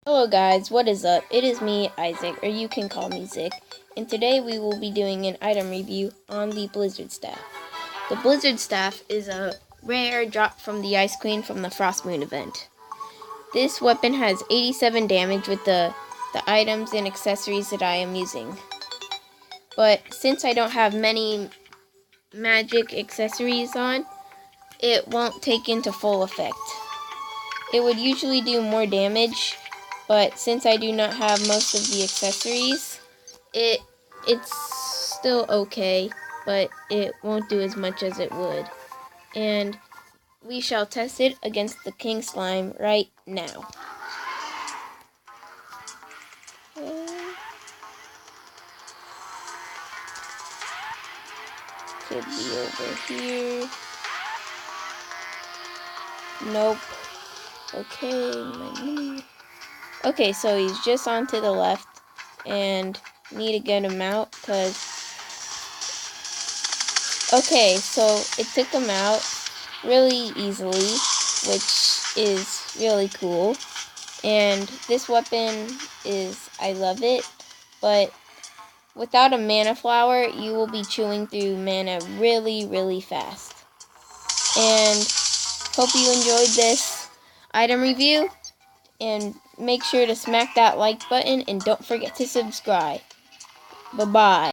Hello guys, what is up? It is me, Isaac, or you can call me Zick, and today we will be doing an item review on the Blizzard Staff. The Blizzard Staff is a rare drop from the Ice Queen from the Frost Moon event. This weapon has 87 damage with the items and accessories that I am using. But since I don't have many magic accessories on, it won't take into full effect. It would usually do more damage, but since I do not have most of the accessories, it's still okay, but it won't do as much as it would. And we shall test it against the King Slime right now. Could be over here. Nope. Okay, so he's just on to the left, and need to get him out, okay, so it took him out really easily, which is really cool, and this weapon I love it, but without a mana flower, you will be chewing through mana really fast. And hope you enjoyed this item review, and make sure to smack that like button and don't forget to subscribe. Bye-bye.